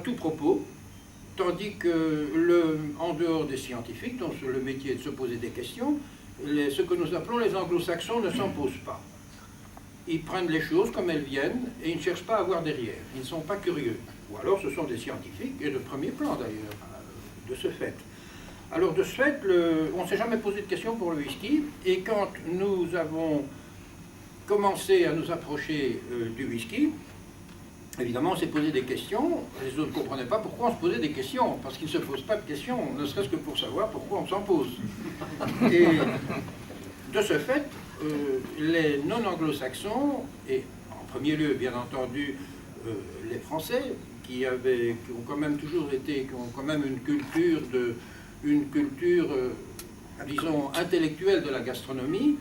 tout propos, tandis que, en dehors des scientifiques, dont le métier est de se poser des questions, ce que nous appelons les anglo-saxons ne s'en posent pas. Ils prennent les choses comme elles viennent et ils ne cherchent pas à voir derrière. Ils ne sont pas curieux. Ou alors ce sont des scientifiques, et de premier plan d'ailleurs, de ce fait. Alors de ce fait, on ne s'est jamais posé de questions pour le whisky, et quand nous avons commencé à nous approcher du whisky, évidemment on s'est posé des questions. Les autres ne comprenaient pas pourquoi on se posait des questions, parce qu'ils ne se posent pas de questions, ne serait-ce que pour savoir pourquoi on s'en pose. Et de ce fait, les non-anglo-saxons, et en premier lieu bien entendu les Français, qui ont quand même toujours été, qui ont quand même une culture disons, intellectuelle de la gastronomie,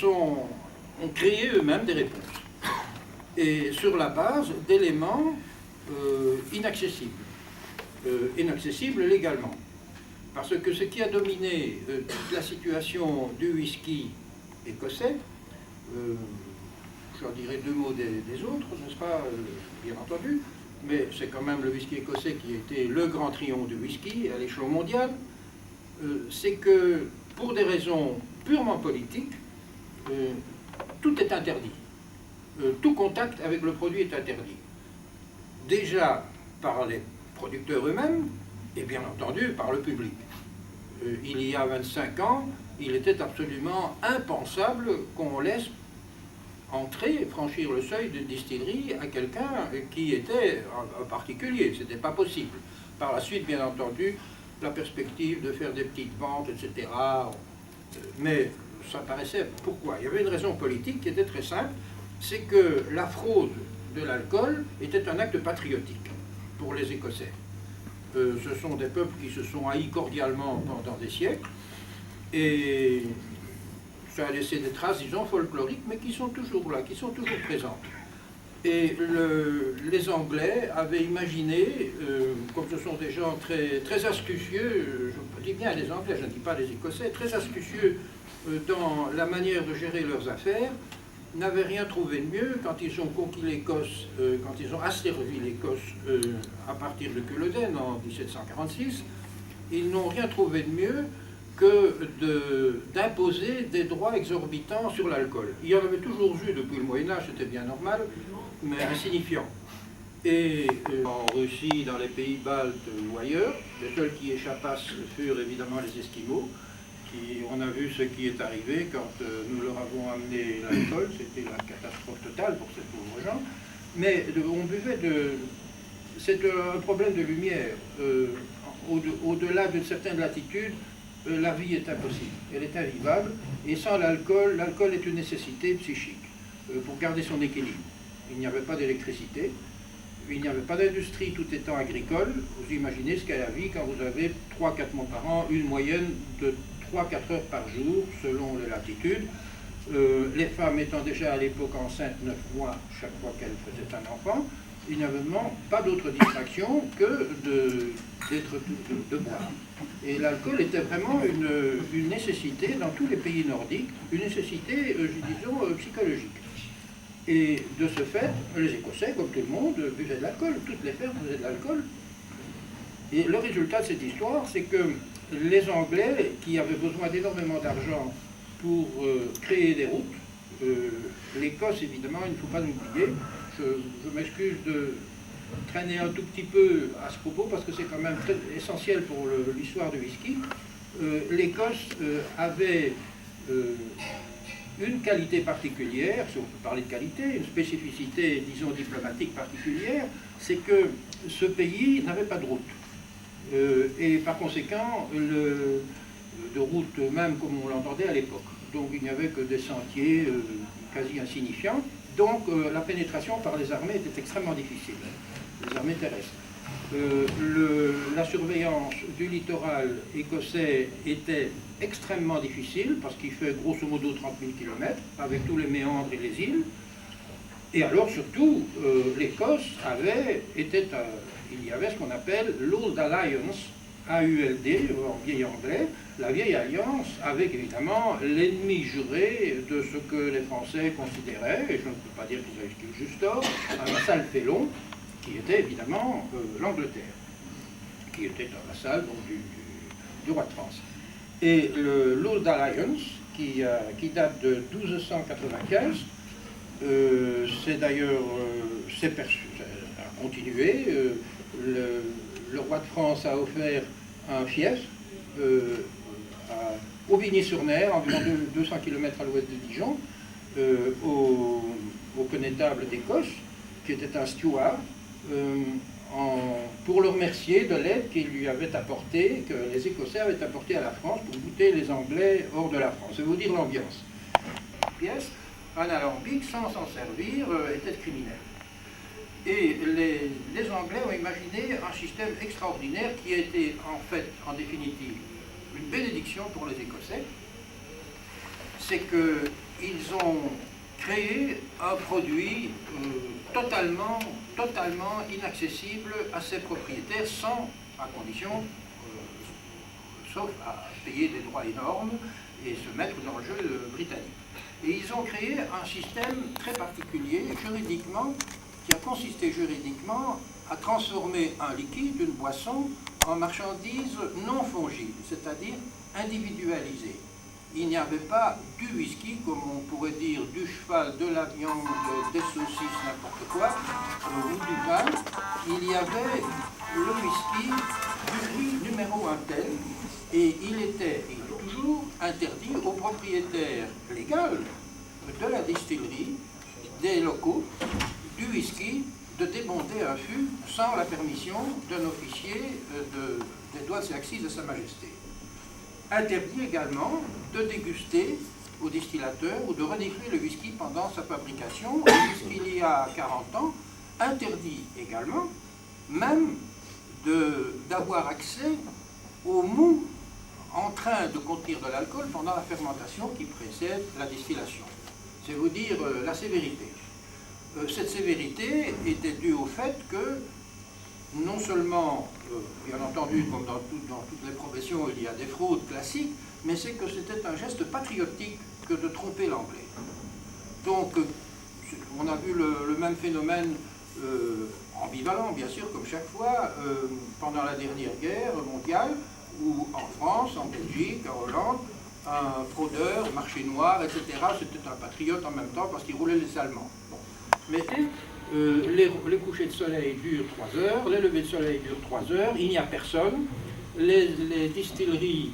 ont créé eux-mêmes des réponses. Et sur la base d'éléments inaccessibles, inaccessibles légalement. Parce que ce qui a dominé toute la situation du whisky écossais, je leur dirai deux mots des autres, n'est-ce pas, bien entendu, mais c'est quand même le whisky écossais qui a été le grand triomphe du whisky à l'échelon mondial, c'est que pour des raisons purement politiques, tout est interdit. Tout contact avec le produit est interdit. Déjà par les producteurs eux-mêmes, et bien entendu par le public. Il y a 25 ans, il était absolument impensable qu'on laisse entrer, franchir le seuil de distillerie à quelqu'un qui était un particulier. C'était pas possible. Par la suite, bien entendu, la perspective de faire des petites ventes, etc. Mais ça paraissait... Pourquoi? Il y avait une raison politique qui était très simple, c'est que la fraude de l'alcool était un acte patriotique pour les Écossais. Ce sont des peuples qui se sont haïs cordialement pendant des siècles, et ça a laissé des traces, disons, folkloriques, mais qui sont toujours là, qui sont toujours présentes. Et les Anglais avaient imaginé, comme ce sont des gens très, très astucieux, je dis bien les Anglais, je ne dis pas les Écossais, très astucieux dans la manière de gérer leurs affaires, n'avaient rien trouvé de mieux quand ils ont conquis l'Écosse, quand ils ont asservi l'Écosse à partir de Culloden en 1746, ils n'ont rien trouvé de mieux que d'imposer des droits exorbitants sur l'alcool. Il y en avait toujours eu depuis le Moyen-Âge, c'était bien normal, mais insignifiant. Et en Russie, dans les pays baltes ou ailleurs, les seuls qui échappassent furent évidemment les Esquimaux. On a vu ce qui est arrivé quand nous leur avons amené l'alcool, c'était la catastrophe totale pour ces pauvres gens. Mais on buvait de... C'est un problème de lumière. Au-delà d'une certaine latitude, la vie est impossible, elle est invivable, et sans l'alcool, l'alcool est une nécessité psychique pour garder son équilibre. Il n'y avait pas d'électricité, il n'y avait pas d'industrie tout étant agricole. Vous imaginez ce qu'est la vie quand vous avez 3-4 mois par an, une moyenne de 3-4 heures par jour, selon les latitudes. Les femmes étant déjà à l'époque enceintes 9 mois chaque fois qu'elles faisaient un enfant, il n'y avait vraiment pas d'autre distraction que de boire. Et l'alcool était vraiment une nécessité dans tous les pays nordiques, une nécessité, disons, psychologique. Et de ce fait, les Écossais, comme tout le monde, buvaient de l'alcool, toutes les fermes buvaient de l'alcool. Et le résultat de cette histoire, c'est que les Anglais, qui avaient besoin d'énormément d'argent pour créer des routes, l'Écosse, évidemment, il ne faut pas l'oublier, je m'excuse de traîner un tout petit peu à ce propos, parce que c'est quand même très essentiel pour l'histoire du whisky. L'Écosse avait une qualité particulière, si on peut parler de qualité, une spécificité, disons, diplomatique particulière, c'est que ce pays n'avait pas de route. Et par conséquent, de route même comme on l'entendait à l'époque. Donc il n'y avait que des sentiers quasi insignifiants. Donc la pénétration par les armées était extrêmement difficile, les armées terrestres. La surveillance du littoral écossais était extrêmement difficile parce qu'il fait grosso modo 30 000 km avec tous les méandres et les îles. Et alors surtout, l'Écosse il y avait ce qu'on appelle l'Old Alliance, AULD en vieil anglais, la vieille alliance avec évidemment l'ennemi juré de ce que les Français considéraient, et je ne peux pas dire qu'ils avaient juste tort, un vassal félon, qui était évidemment l'Angleterre, qui était un vassal donc, du roi de France. Et le l'Old Alliance, qui date de 1295, c'est d'ailleurs, a continué. Le roi de France a offert un fief au Vigny-sur-Mer, environ 200 km à l'ouest de Dijon, au connétable d'Écosse, qui était un steward, pour le remercier de l'aide qu'il lui avait apportée, que les Écossais avaient apporté à la France pour goûter les Anglais hors de la France. Je vais vous dire l'ambiance. La pièce, un alambic, sans s'en servir, était criminel. Et les Anglais ont imaginé un système extraordinaire qui a été en fait, en définitive, une bénédiction pour les Écossais. C'est qu'ils ont créé un produit totalement inaccessible à ses propriétaires, à condition, sauf à payer des droits énormes et se mettre dans le jeu britannique. Et ils ont créé un système très particulier, juridiquement, qui a consisté juridiquement à transformer un liquide, une boisson, en marchandise non fongible, c'est-à-dire individualisée. Il n'y avait pas du whisky, comme on pourrait dire, du cheval, de la viande, des saucisses, n'importe quoi, ou du vin. Il y avait le whisky du prix numéro un tel, et il est toujours interdit aux propriétaires légaux de la distillerie, des locaux, du whisky, de débonder un fût sans la permission d'un officier des douanes et accises de Sa Majesté. Interdit également de déguster au distillateur ou de renifler le whisky pendant sa fabrication, puisqu'il y a 40 ans, interdit également même d'avoir accès au mou en train de contenir de l'alcool pendant la fermentation qui précède la distillation. C'est vous dire la sévérité. Cette sévérité était due au fait que non seulement, bien entendu, comme dans toutes les professions, il y a des fraudes classiques, mais c'est que c'était un geste patriotique que de tromper l'anglais. Donc, on a vu le même phénomène ambivalent, bien sûr, comme chaque fois, pendant la dernière guerre mondiale, où en France, en Belgique, en Hollande, un fraudeur, marché noir, etc., c'était un patriote en même temps parce qu'il roulait les Allemands. Bon. Mais les couchers de soleil durent 3 heures, les levées de soleil durent 3 heures, il n'y a personne, les distilleries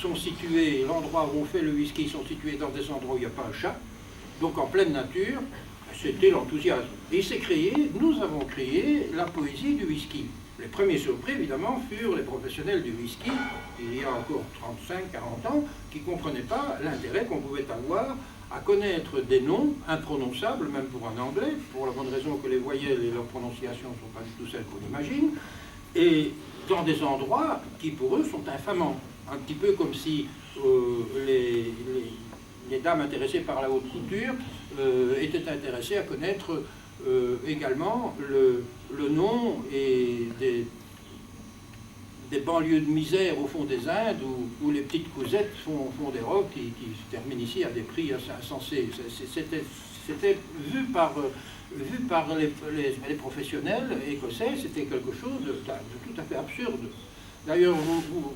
sont situées, l'endroit où on fait le whisky sont situés dans des endroits où il n'y a pas un chat, donc en pleine nature, c'était l'enthousiasme. Et nous avons créé la poésie du whisky. Les premiers surpris, évidemment, furent les professionnels du whisky, il y a encore 35-40 ans, qui ne comprenaient pas l'intérêt qu'on pouvait avoir à connaître des noms imprononçables, même pour un anglais, pour la bonne raison que les voyelles et leurs prononciations ne sont pas du tout celles qu'on imagine, et dans des endroits qui, pour eux, sont infamants. Un petit peu comme si les dames intéressées par la haute couture étaient intéressées à connaître également le nom et des banlieues de misère au fond des Indes où les petites cousettes font des robes qui se terminent ici à des prix assez insensés. C'était vu par les professionnels écossais, c'était quelque chose de tout à fait absurde. D'ailleurs, vous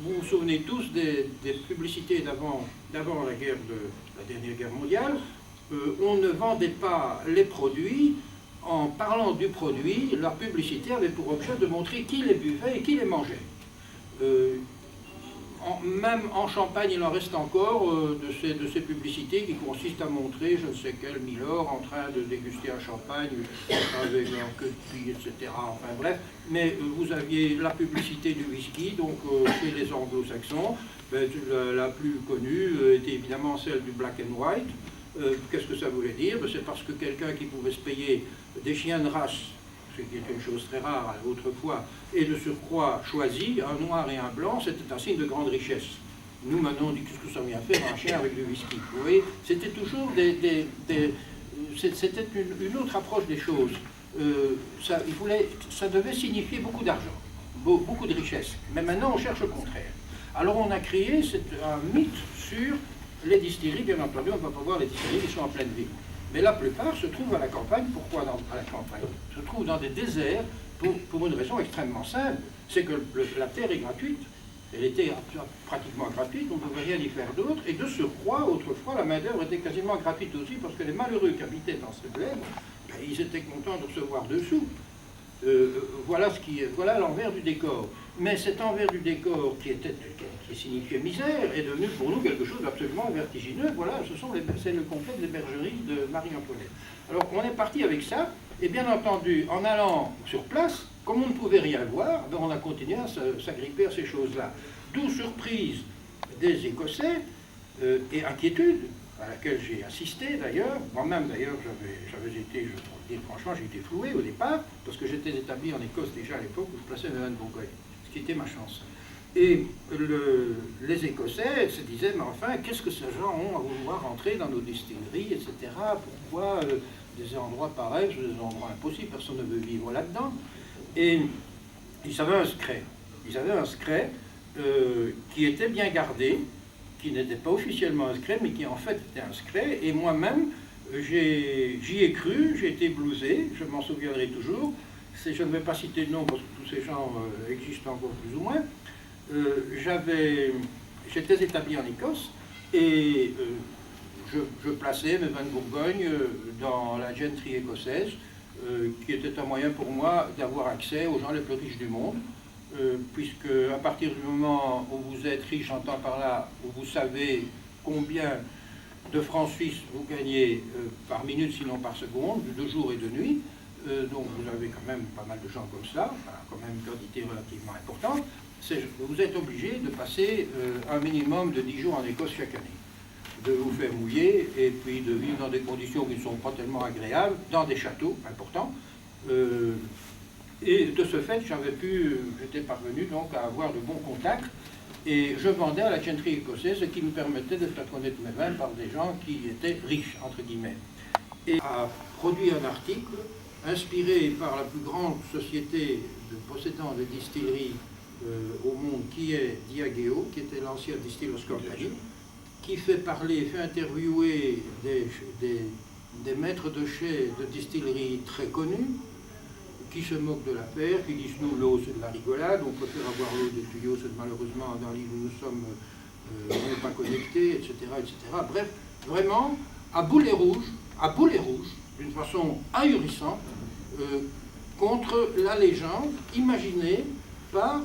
vous souvenez tous des publicités d'avant la dernière guerre mondiale. On ne vendait pas les produits. En parlant du produit, la publicité avait pour objet de montrer qui les buvait et qui les mangeait. Même en Champagne, il en reste encore de ces publicités qui consistent à montrer je ne sais quel milord en train de déguster un champagne avec un queue de pie, etc. Enfin bref, mais vous aviez la publicité du whisky, donc chez les anglo-saxons. La plus connue était évidemment celle du black and white. Qu'est-ce que ça voulait dire? C'est parce que quelqu'un qui pouvait se payer des chiens de race, ce qui était une chose très rare autrefois, et de surcroît choisi, un noir et un blanc, c'était un signe de grande richesse. Nous, maintenant, on dit qu'est-ce que ça vient faire un chien avec du whisky? Vous voyez, c'était toujours c'était une autre approche des choses. Ça devait signifier beaucoup d'argent, beaucoup de richesse. Mais maintenant, on cherche le contraire. Alors, on a créé un mythe sur les distilleries, bien entendu, on ne va pas voir les distilleries qui sont en pleine ville. Mais la plupart se trouvent à la campagne. Pourquoi à la campagne? Se trouvent dans des déserts pour une raison extrêmement simple. C'est que la terre est gratuite. Elle était pratiquement gratuite, on ne pouvait rien y faire d'autre. Et de surcroît, autrefois, la main-d'œuvre était quasiment gratuite aussi, parce que les malheureux qui habitaient dans ces bleds, ben, ils étaient contents de recevoir dessous. Voilà l'envers du décor. Mais cet envers du décor qui signifiait misère est devenu pour nous quelque chose d'absolument vertigineux. Voilà, c'est le complexe des bergeries de Marie-Antoinette. Alors on est parti avec ça, et bien entendu, en allant sur place, comme on ne pouvait rien voir, ben on a continué à s'agripper à ces choses-là. D'où surprise des Écossais et inquiétude, à laquelle j'ai assisté d'ailleurs. Moi-même d'ailleurs, j'avais été, je dois le dire franchement, j'ai été floué au départ, parce que j'étais établi en Écosse déjà à l'époque où je plaçais mes vins de Bourgogne, ce qui était ma chance. Et les Écossais se disaient, mais enfin, qu'est-ce que ces gens ont à vouloir rentrer dans nos distilleries, etc. Pourquoi des endroits pareils, des endroits impossibles, personne ne veut vivre là-dedans. Et ils avaient un secret. Ils avaient un secret qui était bien gardé, qui n'était pas officiellement un secret, mais qui en fait était un secret. Et moi-même, j'y ai cru, j'ai été blousé, je m'en souviendrai toujours. Je ne vais pas citer de nom parce que tous ces gens existent encore plus ou moins. J'étais établi en Écosse et je plaçais mes vins de Bourgogne dans la gentry écossaise, qui était un moyen pour moi d'avoir accès aux gens les plus riches du monde, puisque à partir du moment où vous êtes riche, j'entends par là, où vous savez combien de francs suisses vous gagnez par minute, sinon par seconde, de jour et de nuit, donc vous avez quand même pas mal de gens comme ça, enfin, quand même une quantité relativement importante, vous êtes obligé de passer un minimum de 10 jours en Écosse chaque année, de vous faire mouiller et puis de vivre dans des conditions qui ne sont pas tellement agréables, dans des châteaux importants. Et de ce fait, j'étais parvenu donc à avoir de bons contacts et je vendais à la gentry écossaise, ce qui me permettait de faire connaître mes vins par des gens qui étaient riches, entre guillemets. Et a produit un article inspiré par la plus grande société possédant des distilleries au monde, qui est Diageo, qui était l'ancien Distillers Company, qui fait interviewer des maîtres de chais de distilleries très connus, qui se moquent de l'affaire, qui disent nous l'eau c'est de la rigolade, on préfère avoir l'eau des tuyaux, c'est malheureusement dans l'île où nous sommes, on n'est pas connectés, etc., etc. Bref, vraiment, à boulet rouge, d'une façon ahurissante, contre la légende imaginée par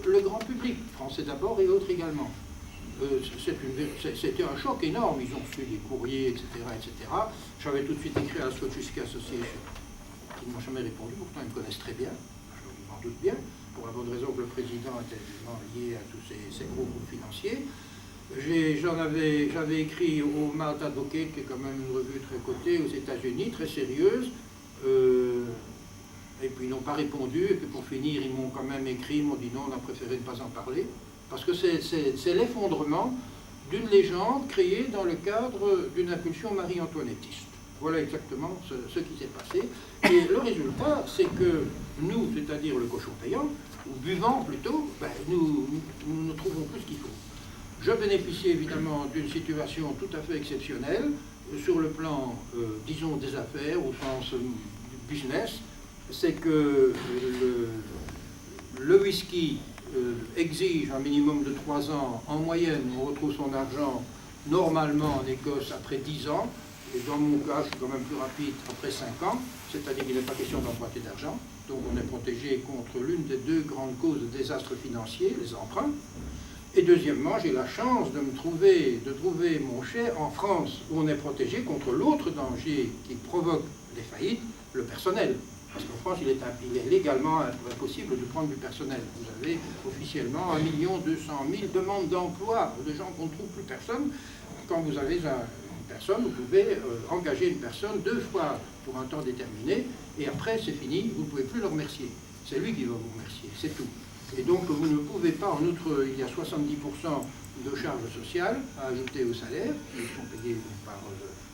le grand public, français d'abord et autres également. C'était un choc énorme, ils ont reçu des courriers, etc., etc. J'avais tout de suite écrit à la Scotch Whisky Association, qui ne m'ont jamais répondu, pourtant ils me connaissent très bien, je m'en doute bien, pour la bonne raison que le président était lié à tous ces gros groupes financiers. J'avais écrit au Malt Advocate, qui est quand même une revue très cotée aux États-Unis, très sérieuse, et puis ils n'ont pas répondu, et puis pour finir, ils m'ont quand même écrit, ils m'ont dit non, on a préféré ne pas en parler, parce que c'est l'effondrement d'une légende créée dans le cadre d'une impulsion marie-antoinettiste. Voilà exactement ce qui s'est passé. Et le résultat, c'est que nous, c'est-à-dire le cochon payant, ou buvant plutôt, ben, nous ne trouvons plus ce qu'il faut. Je bénéficie évidemment d'une situation tout à fait exceptionnelle sur le plan, disons, des affaires, au sens du business. C'est que le whisky exige un minimum de 3 ans. En moyenne, on retrouve son argent normalement en Écosse après 10 ans. Et dans mon cas, je suis quand même plus rapide après 5 ans. C'est-à-dire qu'il n'est pas question d'emprunter d'argent. Donc on est protégé contre l'une des 2 grandes causes de désastres financiers, les emprunts. Et deuxièmement, j'ai la chance de trouver mon chai en France, où on est protégé contre l'autre danger qui provoque les faillites, le personnel. Parce qu'en France, il est légalement impossible de prendre du personnel. Vous avez officiellement 1 200 000 demandes d'emploi de gens qu'on ne trouve plus personne. Quand vous avez une personne, vous pouvez engager une personne 2 fois pour un temps déterminé, et après c'est fini, vous ne pouvez plus le remercier. C'est lui qui va vous remercier, c'est tout. Et donc vous ne pouvez pas, en outre, il y a 70% de charges sociales à ajouter au salaire, qui sont payées par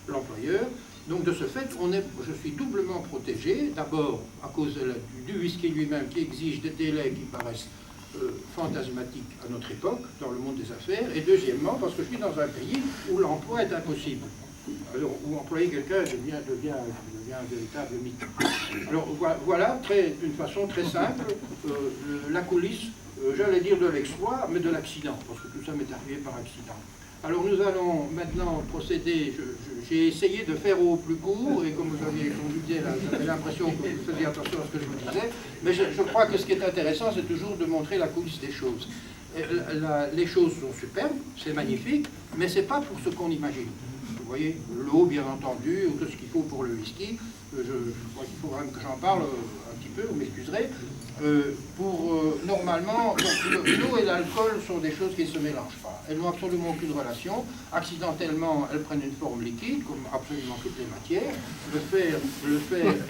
l'employeur. Donc de ce fait, je suis doublement protégé, d'abord à cause du whisky lui-même qui exige des délais qui paraissent fantasmatiques à notre époque, dans le monde des affaires, et deuxièmement parce que je suis dans un pays où l'emploi est impossible. Alors, ou employer quelqu'un devient un véritable mythe. Alors voilà, d'une façon très simple, la coulisse, j'allais dire de l'exploit, mais de l'accident, parce que tout ça m'est arrivé par accident. Alors nous allons maintenant procéder, j'ai essayé de faire au plus court, et comme vous disais, j'avais l'impression que vous faisiez attention à ce que je vous disais, mais je crois que ce qui est intéressant, c'est toujours de montrer la coulisse des choses. Les choses sont superbes, c'est magnifique, mais ce n'est pas pour ce qu'on imagine. Vous voyez, l'eau, bien entendu, tout ce qu'il faut pour le whisky, je crois qu'il faut quand même que j'en parle un petit peu, vous m'excuserez. Normalement, l'eau et l'alcool sont des choses qui ne se mélangent pas. Elles n'ont absolument aucune relation. Accidentellement, elles prennent une forme liquide, comme absolument toutes les matières. Le fer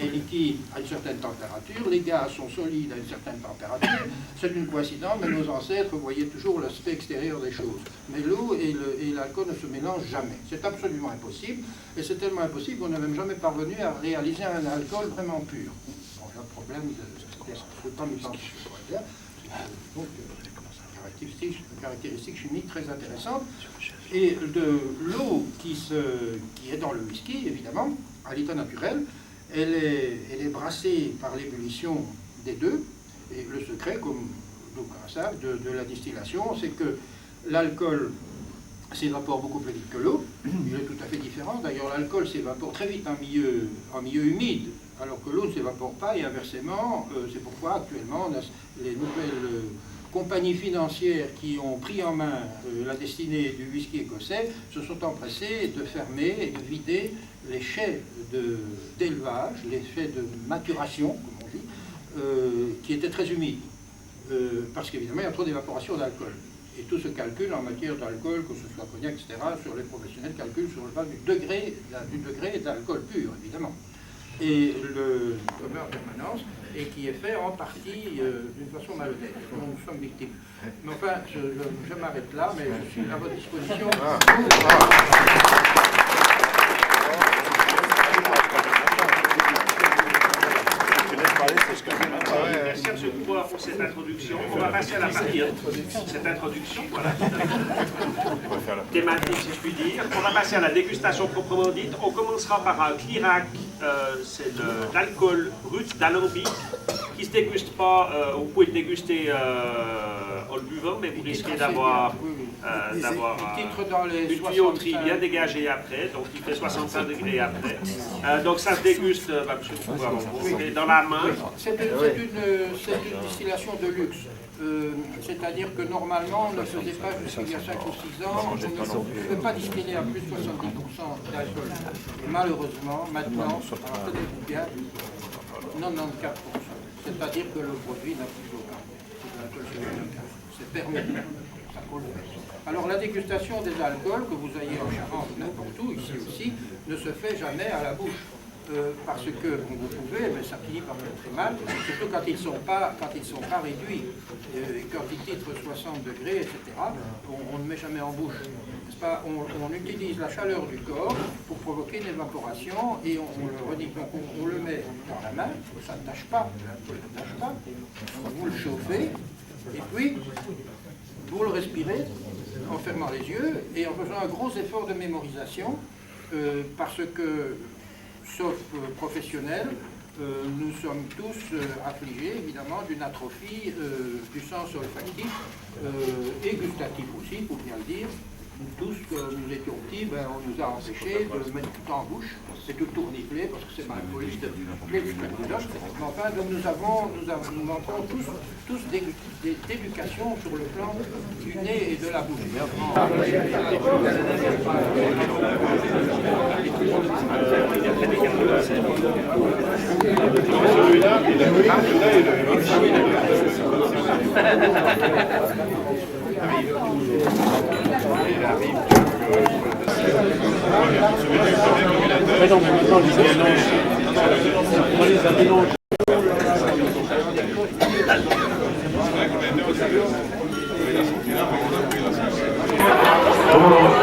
est liquide à une certaine température, les gaz sont solides à une certaine température. C'est une coïncidence, mais nos ancêtres voyaient toujours l'aspect extérieur des choses. Mais l'eau et l'alcool ne se mélangent jamais. C'est absolument impossible, et c'est tellement impossible qu'on n'a même jamais parvenu à réaliser un alcool vraiment pur. Bon, le problème de temps du temps, donc, une caractéristique chimique très intéressante. Et de l'eau qui est dans le whisky, évidemment, à l'état naturel, elle est brassée par l'ébullition des deux. Et le secret, comme d'aucuns savent, de la distillation, c'est que l'alcool s'évapore beaucoup plus vite que l'eau. Il est tout à fait différent. D'ailleurs, l'alcool s'évapore très vite en milieu humide, alors que l'eau ne s'évapore pas, et inversement, c'est pourquoi actuellement les nouvelles compagnies financières qui ont pris en main la destinée du whisky écossais se sont empressées de fermer et de vider les chais d'élevage, les chais de maturation, comme on dit, qui étaient très humides, parce qu'évidemment il y a trop d'évaporation d'alcool. Et tout se calcule en matière d'alcool, que ce soit cognac, etc., sur les professionnels calculent sur le base du degré d'alcool pur, évidemment. Et le commun en permanence, et qui est fait en partie d'une façon malhonnête, dont nous sommes victimes. Mais enfin, je m'arrête là, mais je suis à votre disposition. Merci M. Dubois pour cette introduction. On va passer à la partie cette introduction, voilà, thématique si je puis dire. On va passer à la dégustation proprement dite. On commencera par un Clirac, c'est de l'alcool brut d'alambic qui ne se déguste pas. Vous pouvez le déguster en le buvant, mais vous risquez d'avoir une tuyauterie bien dégagée après, donc il fait 65 degrés après. Donc ça se déguste, monsieur Dubois, dans la main. C'est une distillation de luxe. C'est-à-dire que normalement, on ne faisait pas jusqu'il y a 5 ou 6 ans, on ne pouvait pas distiller à plus de 70% d'alcool. Et malheureusement, maintenant, tenez-vous bien, 94%. C'est-à-dire que le produit n'a plus aucun. C'est permis. Ça colle. Alors la dégustation des alcools, que vous ayez en Charente ou n'importe où, ici aussi, ne se fait jamais à la bouche. Parce que vous pouvez, mais ça finit par faire très mal, surtout quand ils ne sont pas réduits, et quand ils titrent 60 degrés, etc., on ne met jamais en bouche. On utilise la chaleur du corps pour provoquer une évaporation, et on le redit. Donc on le met dans la main, ça ne tâche pas, vous le chauffez, et puis vous le respirez en fermant les yeux et en faisant un gros effort de mémorisation, parce que sauf professionnels, nous sommes tous affligés, évidemment, d'une atrophie du sens olfactif et gustatif aussi, pour bien le dire. Tous, quand nous étions petits, on nous a empêchés de mettre tout en bouche, c'est tout tourniquer parce que c'est mal poli de mais enfin, donc nous manquons tous d'éducation sur le plan du nez et de la bouche. Mais non, mais maintenant, les mélange.